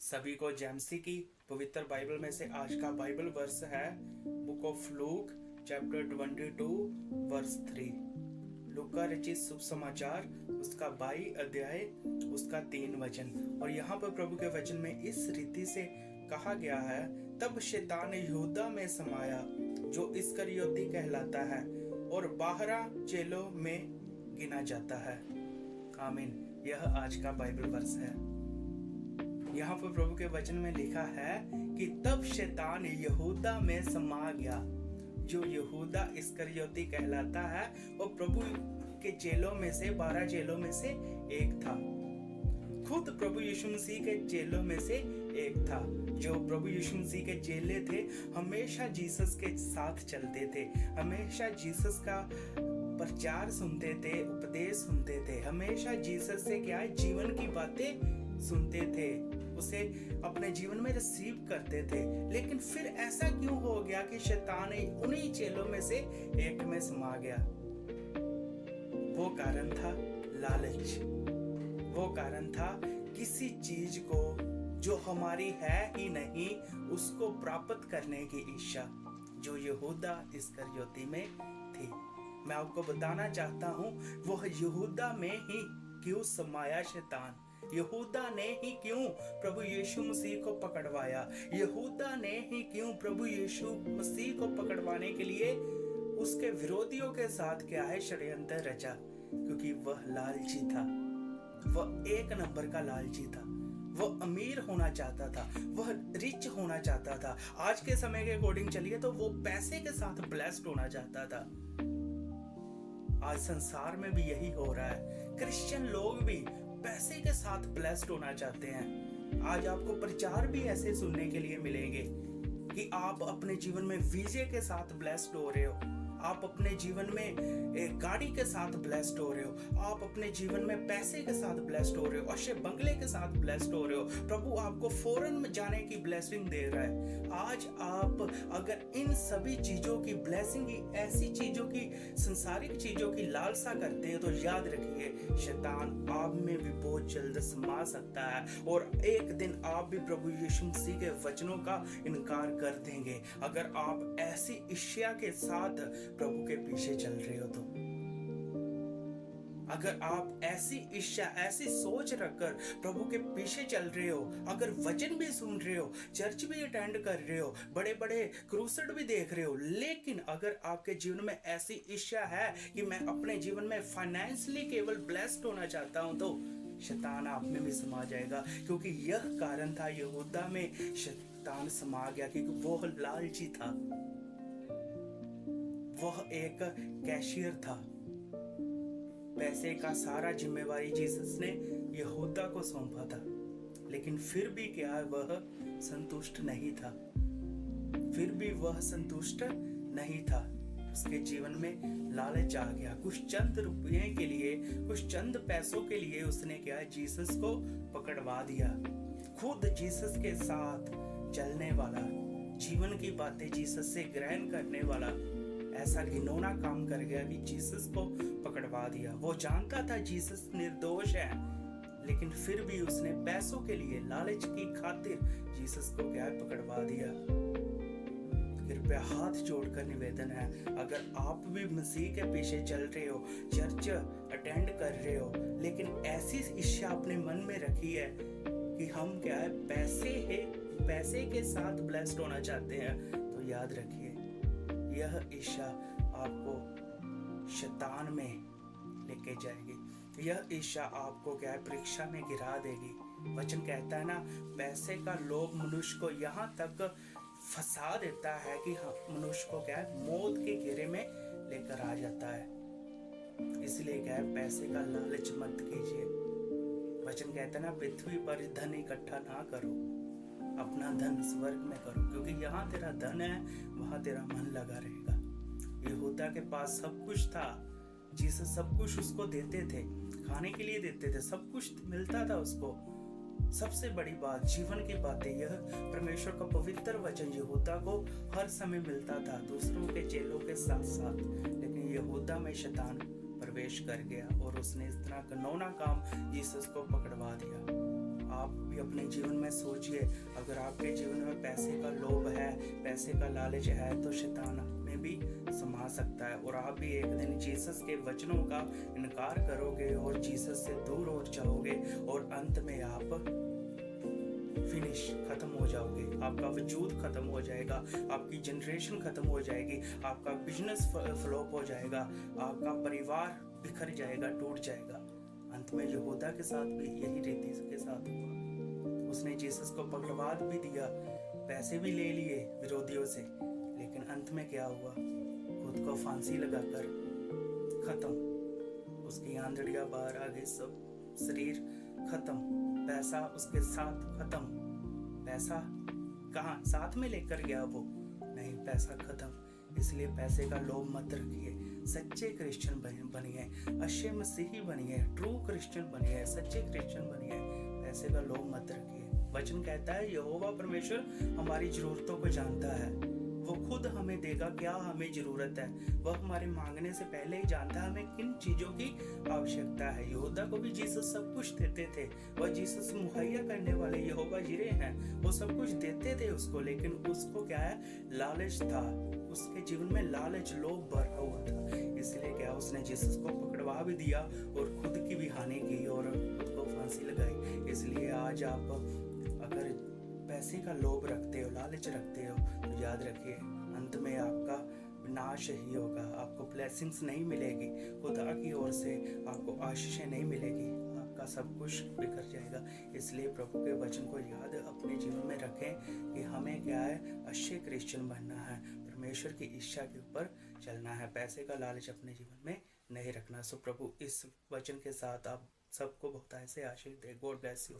सभी को जेमसी की पवित्र बाइबल में से आज का बाइबल वर्स है book of Luke chapter 22 verse 3। Luke का रचित शुभ समाचार उसका 22 अध्याय उसका 3 वचन। और यहाँ पर प्रभु के वचन में इस रीति से कहा गया है, तब शैतान यहूदा में समाया जो इस्करियोती कहलाता है और 12 चेलों में गिना जाता है। आमीन। यह आज का बाइबल वर्स है। यहाँ पर प्रभु के वचन में लिखा है कि तब शैतान यहूदा में समा गया जो यहूदा इस्करियोती कहलाता है और प्रभु के चेलों में से 12 चेलों में से एक था। खुद प्रभु यीशु मसीह के चेलों में से एक था। जो प्रभु यीशु मसीह के चेले थे हमेशा जीसस के साथ चलते थे, हमेशा जीसस का प्रचार सुनते थे, उपदेश सुनते थे, हमेशा जीसस से क्या है जीवन की बातें सुनते थे, उसे अपने जीवन में रिसीव करते थे। लेकिन फिर ऐसा क्यों हो गया कि शैतान उन्हीं चेलों में से एक में समा गया? वो कारण था लालच। वो कारण था किसी चीज को जो हमारी है ही नहीं उसको प्राप्त करने की इच्छा, जो यहूदा इस्करियोती में थी। मैं आपको बताना चाहता हूं वह यहूदा में ही क्यों समाया शैतान, यहूदा ने ही क्यों प्रभु यीशु मसीह को पकड़वाया, यहूदा ने ही क्यों प्रभु यीशु मसीह को पकड़वाने के लिए उसके विरोधियों के साथ क्या है षड्यंत्र रचा, क्योंकि वह लालची था। वह एक नंबर का लालची था। वह अमीर होना चाहता था, वह रिच होना चाहता था। आज के समय के अकॉर्डिंग चलिए तो वो पैसे के साथ ब्लेस्ड होना चाहता था। आज संसार में भी यही हो रहा है। क्रिश्चियन लोग भी पैसे के साथ ब्लेस्ड होना चाहते हैं। आज आपको प्रचार भी ऐसे सुनने के लिए मिलेंगे कि आप अपने जीवन में वीजे के साथ ब्लेस्ड हो रहे हो, आप अपने जीवन में एक गाड़ी के साथ ब्लेस्ड हो रहे हो, आप अपने जीवन में पैसे के साथ ब्लेस्ड हो रहे हो, अच्छे बंगले के साथ ब्लेस्ड हो रहे हो। प्रभु आपको फॉरेन में जाने की ब्लेसिंग दे रहा है। आज आप अगर इन सभी चीजों की ब्लेसिंग की, ऐसी चीजों की, संसारिक चीजों की लालसा करते हैं तो याद रखिए शैतान आप में भी बहुत जल्द समा सकता है और एक दिन आप भी प्रभु यीशु मसीह के वचनों का इनकार कर देंगे अगर आप ऐसी इच्छा के साथ प्रभु के पीछे चल रहे हो। तो अगर आप ऐसी इच्छा, ऐसी सोच रखकर प्रभु के पीछे चल रहे हो, अगर वचन भी सुन रहे हो, चर्च भी अटेंड कर रहे हो, बड़े बड़े क्रूसेड भी देख रहे हो, लेकिन अगर आपके जीवन में ऐसी इच्छा है कि मैं अपने जीवन में फाइनेंशियली केवल ब्लेस्ड होना चाहता हूं, तो शैतान आप में भी समा जाएगा। क्योंकि यह कारण था यहूदा में शैतान समा गया, क्योंकि वह लालची था। वह एक कैशियर था। पैसे का सारा जिम्मेवारी जीसस ने यहूदा को सौंपा था, लेकिन फिर भी क्या वह संतुष्ट नहीं था। फिर भी वह संतुष्ट नहीं था। उसके जीवन में लालच आ गया। कुछ चंद रुपये के लिए, कुछ चंद पैसों के लिए उसने क्या जीसस को पकड़वा दिया। खुद जीसस के साथ चलने वाला, जीवन की बातें जीसस से ग्रहण करने वाला ऐसा घिनौना काम कर गया कि जीसस को पकड़वा दिया। वो जानता था जीसस निर्दोष है, लेकिन फिर भी उसने पैसों के लिए, लालच की खातिर जीसस को क्या पकड़वा दिया। कृपया हाथ जोड़कर निवेदन है, अगर आप भी मसीह के पीछे चल रहे हो, चर्च अटेंड कर रहे हो, लेकिन ऐसी इच्छा अपने मन में रखी है कि हम क्या है पैसे के साथ ब्लेस्ड होना चाहते हैं, तो याद रखिए यह इच्छा आपको शैतान में लेके जाएगी। यह इच्छा आपको क्या है परीक्षा में गिरा देगी। वचन कहता है ना, पैसे का लोभ मनुष्य को यहाँ तक फंसा देता है कि मनुष्य को क्या है मौत के घेरे में लेकर आ जाता है। इसलिए क्या है पैसे का लालच मत कीजिए। वचन कहता है ना, पृथ्वी पर धन इकट्ठा ना करो, अपना धन स्वर्ग में करो, क्योंकि यहाँ तेरा धन है वहां तेरा मन लगा रहेगा। यहूदा के पास सब कुछ था, जीसस सब कुछ उसको देते थे, खाने के लिए देते थे, सब कुछ मिलता था उसको। सबसे बड़ी बात जीवन की बातें, यह परमेश्वर का पवित्र वचन यहूदा को हर समय मिलता था दूसरों के चेलों के साथ साथ। लेकिन यहूदा में शैतान प्रवेश कर गया और उसने इस तरह घिनौना काम जीसस को पकड़वा दिया। आप भी अपने जीवन में सोचिए, अगर आपके जीवन में पैसे का लोभ है, पैसे का लालच है, तो शैतान में भी समा सकता है और आप भी एक दिन जीसस के वचनों का इनकार करोगे और जीसस से दूर हो जाओगे और अंत में आप फिनिश खत्म हो जाओगे, आपका वजूद खत्म हो जाएगा, आपकी जनरेशन खत्म हो जाएगी, आपका बिजनेस फ्लॉप हो जाएगा, आपका परिवार बिखर जाएगा, टूट जाएगा। अंत में यहूदा के साथ भी यही रीति के साथ हुआ। उसने जीसस को पकड़वा भी दिया, पैसे भी ले लिए विरोधियों से, लेकिन अंत में क्या हुआ? खुद को फांसी लगाकर खत्म, उसकी आंधड़ियां बाहर आ गई, सब शरीर खत्म, पैसा उसके साथ खत्म। पैसा कहाँ साथ में लेकर गया वो? नहीं, पैसा खत्म। इसलिए पैसे का लोभ मत रखिए, सच्चे क्रिश्चियन बनिए, अच्छे मसीही बनिए, ट्रू क्रिश्चियन बनिए, सच्चे क्रिश्चियन बनिए, पैसे का लोभ मत रखिए। वचन कहता है यहोवा परमेश्वर हमारी जरूरतों को जानता है, वो खुद हमें देगा क्या हमें जरूरत है, वह हमारे मांगने से पहले ही जानता है हमें किन चीजों की आवश्यकता है। यहूदा को भी जीसस सब कुछ देते थे, वह जीसस मुहैया करने वाले यहोवा जिरे हैं, वो सब कुछ देते थे उसको, लेकिन उसको क्या है? लालच था, उसके जीवन में लालच लोभ भरा हुआ था। इसलिए क्या, उसने जीसस को पकड़वा भी दिया और खुद की भी हानि की और खुद को फांसी लगाई। इसलिए आज आप अगर पैसे का लोभ रखते हो, लालच रखते हो, तो याद रखिए अंत में आपका नाश ही होगा, आपको ब्लेसिंग्स नहीं मिलेगी, खुदा की ओर से आपको आशीषें नहीं मिलेगी, आपका सब कुछ बिखर जाएगा। इसलिए प्रभु के वचन को याद अपने जीवन में रखें कि हमें क्या है? अच्छे क्रिश्चियन बनना है, परमेश्वर की इच्छा के ऊपर चलना है, पैसे का लालच अपने जीवन में नहीं रखना। सो प्रभु इस वचन के साथ आप सबको बहुत ऐसे आशीष दे। God bless you.